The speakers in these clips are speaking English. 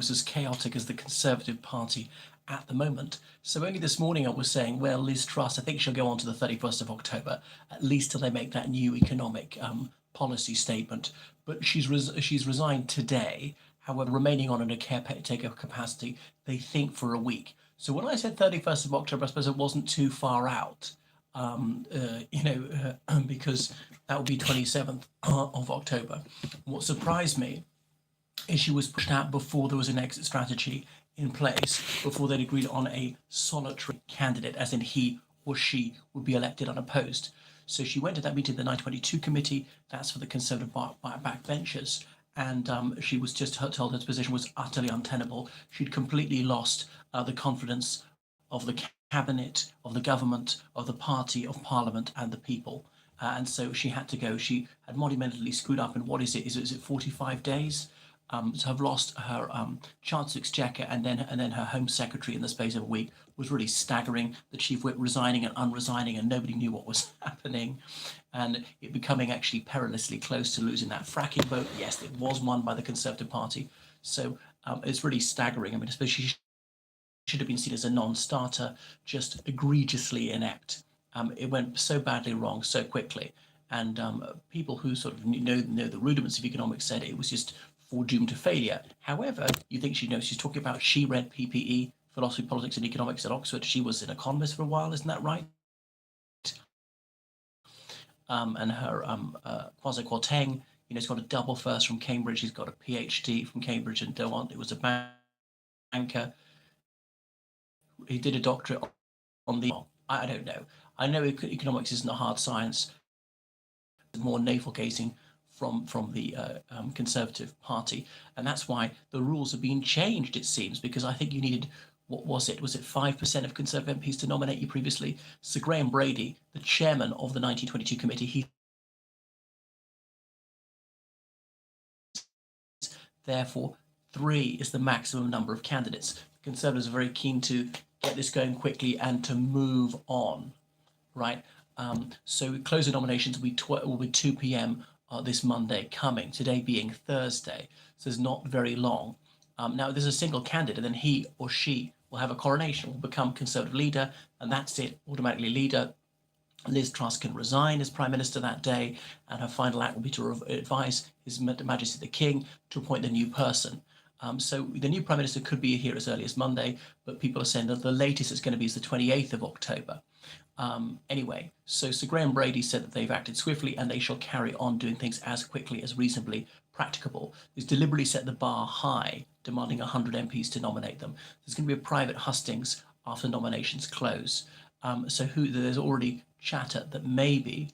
as chaotic as the Conservative Party at the moment. So only this morning I was saying, well, Liz Truss, I think she'll go on to the 31st of October, at least till they make that new economic policy statement. But she's resigned today. However, remaining on in a caretaker capacity, they think for a week. So when I said 31st of October, I suppose it wasn't too far out, because that would be 27th of October. What surprised me is she was pushed out before there was an exit strategy in place, before they'd agreed on a solitary candidate, as in he or she would be elected unopposed. So she went to that meeting, the 922 committee, that's for the Conservative backbenchers, and she was just told her position was utterly untenable. She'd completely lost the confidence of the cabinet, of the government, of the party, of parliament, and the people. And so she had to go. She had monumentally screwed up in what is it? Is it 45 days? To have lost her Chancellor Exchequer and then her Home Secretary in the space of a week was really staggering. The Chief Whip resigning and unresigning, and nobody knew what was happening, and it becoming actually perilously close to losing that fracking vote. Yes, it was won by the Conservative Party, so it's really staggering. I mean, especially she should have been seen as a non-starter, just egregiously inept. It went so badly wrong so quickly, and people who sort of know the rudiments of economics said it was just foredoomed to failure. However, you think she knows. She's talking about she read PPE, philosophy, politics, and economics at Oxford. She was an economist for a while, isn't that right? And her Kwasi Kwarteng, has got a double first from Cambridge. He's got a PhD from Cambridge and so on. It was a banker. He did a doctorate on the. I don't know. I know economics isn't a hard science. More navel-gazing from the Conservative Party, and that's why the rules have been changed, it seems, because I think you needed, what was it 5% of Conservative MPs to nominate you previously? Sir Graham Brady, the chairman of the 1922 committee, he therefore 3 is the maximum number of candidates. The Conservatives are very keen to get this going quickly and to move on, right? So close the nominations will be 2 p.m. This Monday coming, today being Thursday, so it's not very long. Now, there's a single candidate, then he or she will have a coronation, will become Conservative leader, and that's it, automatically leader. Liz Truss can resign as Prime Minister that day, and her final act will be to advise His Majesty the King to appoint the new person. So the new Prime Minister could be here as early as Monday, but people are saying that the latest it's going to be is the 28th of October. Anyway, so Sir Graham Brady said that they've acted swiftly and they shall carry on doing things as quickly as reasonably practicable. He's deliberately set the bar high, demanding 100 MPs to nominate them. There's going to be a private hustings after nominations close. There's already chatter that maybe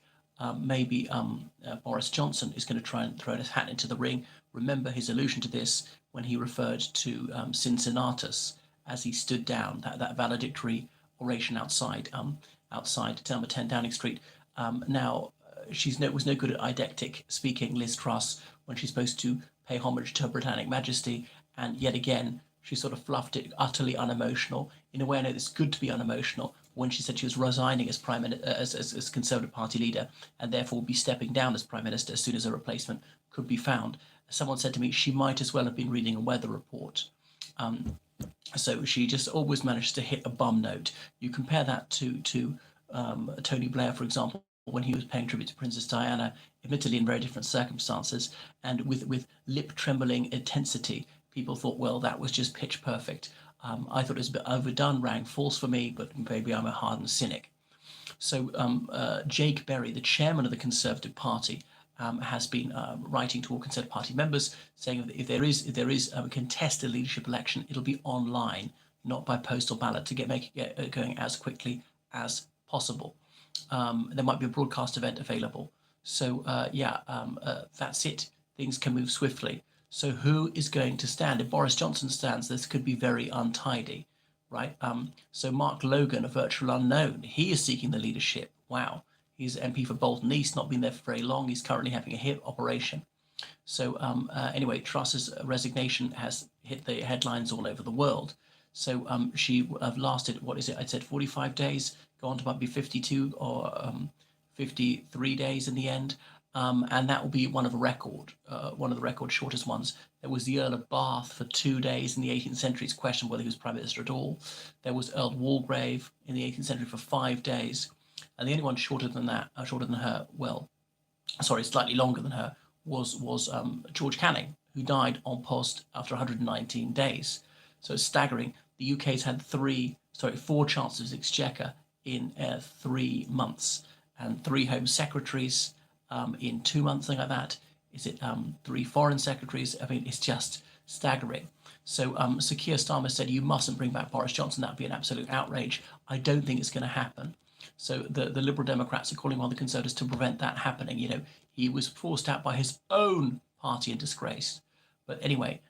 Boris Johnson is going to try and throw his hat into the ring. Remember his allusion to this when he referred to Cincinnatus as he stood down, that valedictory oration outside number 10 Downing Street. Now, was no good at eidectic speaking, Liz Truss, when she's supposed to pay homage to Her Britannic Majesty, and yet again, she sort of fluffed it, utterly unemotional. In a way, I know it's good to be unemotional. When she said she was resigning as as Conservative Party leader, and therefore would be stepping down as Prime Minister as soon as a replacement could be found, someone said to me she might as well have been reading a weather report. So she just always managed to hit a bum note. You compare that to Tony Blair, for example, when he was paying tribute to Princess Diana, admittedly in very different circumstances, and with lip-trembling intensity. People thought, well, that was just pitch perfect. I thought it was a bit overdone, rang false for me, but maybe I'm a hardened cynic. So Jake Berry, the chairman of the Conservative Party, has been writing to all Conservative Party members, saying that if there is a contested leadership election, it'll be online, not by postal ballot, to make it going as quickly as possible. There might be a broadcast event available. So that's it. Things can move swiftly. So who is going to stand? If Boris Johnson stands, this could be very untidy, right? So Mark Logan, a virtual unknown, he is seeking the leadership. Wow. He's MP for Bolton East, not been there for very long. He's currently having a hip operation. So anyway, Truss's resignation has hit the headlines all over the world. So she have lasted, what is it? I said 45 days, go on to might be 52 or 53 days in the end. and that will be one of the record shortest ones. There was the Earl of Bath for 2 days in the 18th century. It's questioned whether he was prime minister at all. There was Earl Walgrave in the 18th century for 5 days, and the only one shorter than that, shorter than her, well, sorry, slightly longer than her, was George Canning, who died en poste after 119 days. So it's staggering. The UK's had four Chancellors of Exchequer in 3 months, and three Home Secretaries in 2 months, something like that. Is it three Foreign Secretaries? I mean, it's just staggering. So Keir Starmer said, you mustn't bring back Boris Johnson. That would be an absolute outrage. I don't think it's going to happen. So the Liberal Democrats are calling on the Conservatives to prevent that happening. You know, he was forced out by his own party in disgrace. But anyway,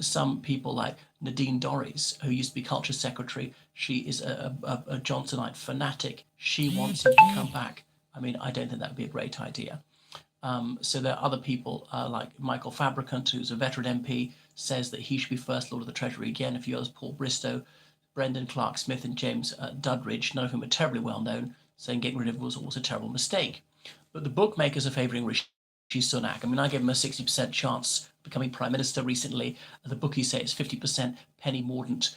some people like Nadine Dorries, who used to be Culture Secretary, she is a Johnsonite fanatic. She wants him to come back. I mean, I don't think that would be a great idea. So there are other people like Michael Fabricant, who's a veteran MP, says that he should be First Lord of the Treasury again. A few others, Paul Bristow, Brendan Clark Smith and James Dudridge, none of whom are terribly well known, saying getting rid of him was always a terrible mistake. But the bookmakers are favouring Rishi Sunak. I mean, I gave him a 60% chance of becoming Prime Minister recently. The bookies say it's 50%. Penny Mordaunt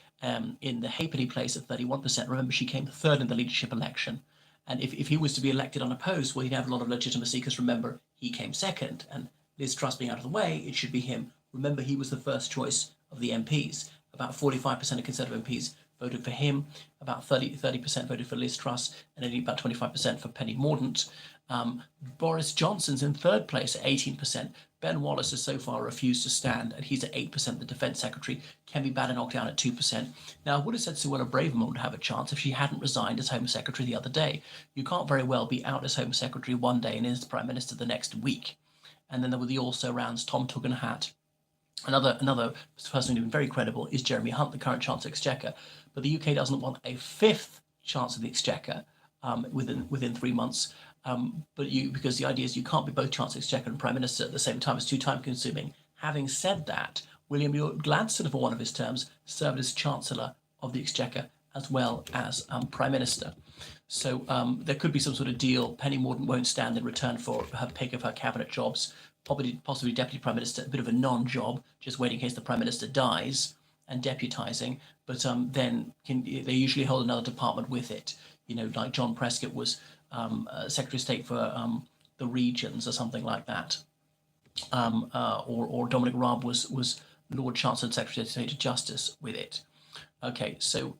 in the Halfpenny Place at 31%. Remember, she came third in the leadership election. And if he was to be elected unopposed, well, he'd have a lot of legitimacy because remember, he came second. And Liz Truss being out of the way, it should be him. Remember, he was the first choice of the MPs. About 45% of Conservative MPs voted for him, about 30% voted for Liz Truss, and only about 25% for Penny Mordaunt. Boris Johnson's in third place at 18%. Ben Wallace has so far refused to stand, and he's at 8%. The Defence Secretary, Kemi Badenoch, down at 2%. Now, I would have said Suella Braverman would have a chance if she hadn't resigned as Home Secretary the other day. You can't very well be out as Home Secretary one day and as Prime Minister the next week. And then there were the also-rans, Tom Tugendhat. Another person who's been very credible is Jeremy Hunt, the current Chancellor of Exchequer. But the UK doesn't want a fifth Chancellor of the Exchequer within 3 months. Because the idea is you can't be both Chancellor of Exchequer and Prime Minister at the same time. It's too time-consuming. Having said that, William Gladstone, for one of his terms, served as Chancellor of the Exchequer as well as Prime Minister. So there could be some sort of deal. Penny Mordaunt won't stand in return for her pick of her cabinet jobs. Possibly Deputy Prime Minister, a bit of a non-job, just waiting in case the Prime Minister dies and deputising. But then they usually hold another department with it. You know, like John Prescott was Secretary of State for the regions or something like that. Or Dominic Raab was Lord Chancellor and Secretary of State of Justice with it. Okay, so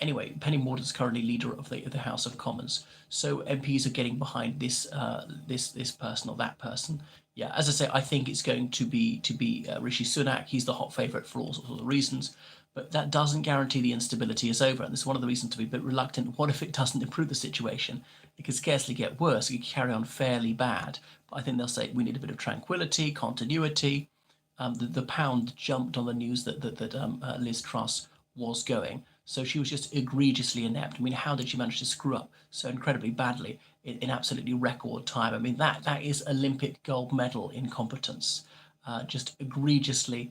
anyway, Penny Mordaunt's currently leader of the House of Commons. So MPs are getting behind this person or that person. Yeah, as I say, I think it's going to be Rishi Sunak. He's the hot favourite for all sorts of reasons. But that doesn't guarantee the instability is over. And this is one of the reasons to be a bit reluctant. What if it doesn't improve the situation? It could scarcely get worse. It could carry on fairly bad. But I think they'll say we need a bit of tranquility, continuity. The pound jumped on the news that Liz Truss was going. So she was just egregiously inept. I mean, how did she manage to screw up so incredibly badly in absolutely record time? I mean, that is Olympic gold medal incompetence. Just egregiously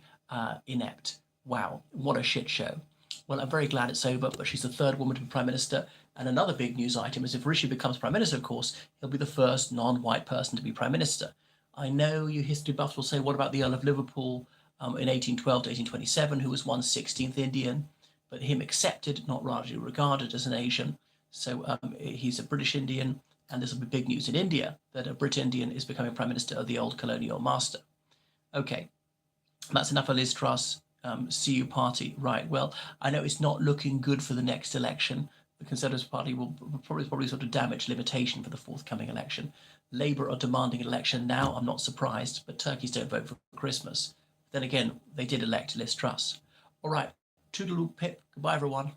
inept. Wow, what a shit show. Well, I'm very glad it's over, but she's the third woman to be Prime Minister. And another big news item is if Rishi becomes Prime Minister, of course, he'll be the first non-white person to be Prime Minister. I know you history buffs will say, what about the Earl of Liverpool in 1812 to 1827, who was 1/16th Indian, but him accepted, not largely regarded as an Asian. So he's a British Indian, and this will be big news in India, that a Brit Indian is becoming Prime Minister of the old colonial master. Okay, that's enough of Liz Truss. CU party, right? Well, I know it's not looking good for the next election. The Conservative Party will probably sort of damage limitation for the forthcoming election. Labour are demanding an election now. I'm not surprised, but turkeys don't vote for Christmas. Then again, they did elect Liz Truss. All right, toodaloo pip. Goodbye, everyone.